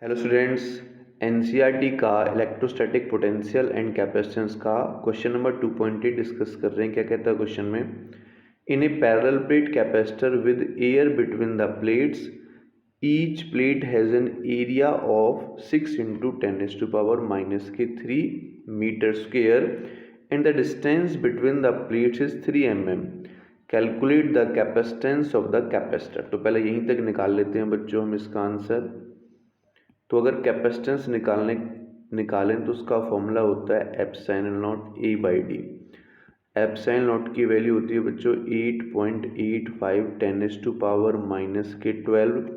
Hello students, NCERT का electrostatic potential and capacitance का question number 2.8 discuss कर रहे हैं। क्या कहता है क्वेश्चन में, in a parallel plate capacitor with air between the plates each plate has an area of 6 into 10⁻³ metre square and the distance between the plates is 3 mm। Calculate the capacitance of the capacitor. तो पहले यहीं तक निकाल लेते हैं बच्चों हम इसका आंसर। तो अगर कैपेसिटेंस निकालें तो उसका फॉर्मूला होता है epsilon not a by D. Epsilon not की वैल्यू होती है बच्चों 8.85 10⁻⁻12।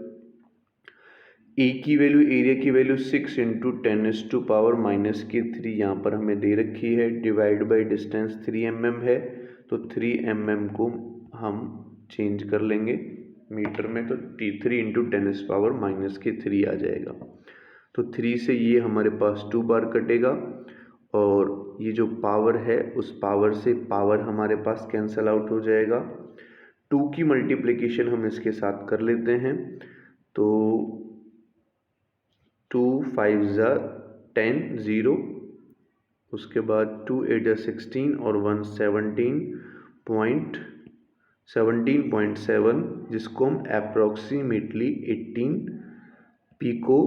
ए की वैल्यू, एरिया की वैल्यू 6 इंटू 10⁻⁻3 यहाँ पर हमें दे रखी है, डिवाइड बाई डिस्टेंस 3 mm है। तो 3 mm को हम चेंज कर लेंगे मीटर में, तो 3 इंटू 10⁻⁻3 आ जाएगा। तो 3 से ये हमारे पास 2 बार कटेगा और ये जो पावर है उस पावर से पावर हमारे पास कैंसल आउट हो जाएगा। 2 की मल्टीप्लिकेशन हम इसके साथ कर लेते हैं, तो 2 5 ज़ा 10 0, उसके बाद 2 8 16 और 1 17.7, जिसको हम अप्रॉक्सीमेटली 18 पिको,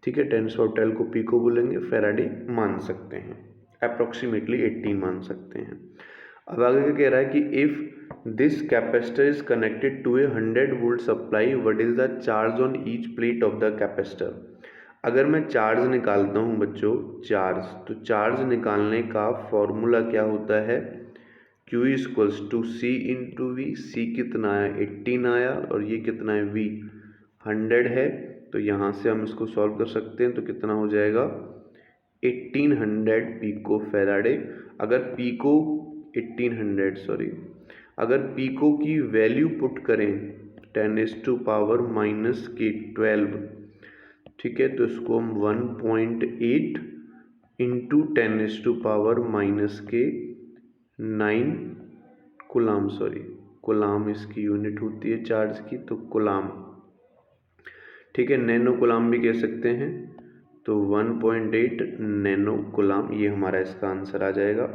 ठीक है, 10⁻12 को पिको बोलेंगे, फैराडे मान सकते हैं, अप्रॉक्सीमेटली 18 मान सकते हैं। अब आगे क्या कह रहा है कि if this capacitor is connected to a 100 volt supply, what is the charge on each plate of the capacitor. अगर मैं चार्ज निकालता हूं बच्चों, चार्ज, तो चार्ज निकालने का फॉर्मूला क्या होता है, Q equals to C into V. C कितना आया, 18 आया, और ये कितना है, V 100 है। तो यहाँ से हम इसको सॉल्व कर सकते हैं, तो कितना हो जाएगा 1800 पिको फैराडे। अगर पिको 1800 अगर पिको की वैल्यू पुट करें 10⁻⁻12, ठीक है, तो इसको हम 1.8 इंटू 10⁻⁻9 कुलाम इसकी यूनिट होती है चार्ज की, तो कुलाम, ठीक है, नैनो कुलाम भी कह सकते हैं। तो 1.8 नैनो कुलाम, ये हमारा इसका आंसर आ जाएगा।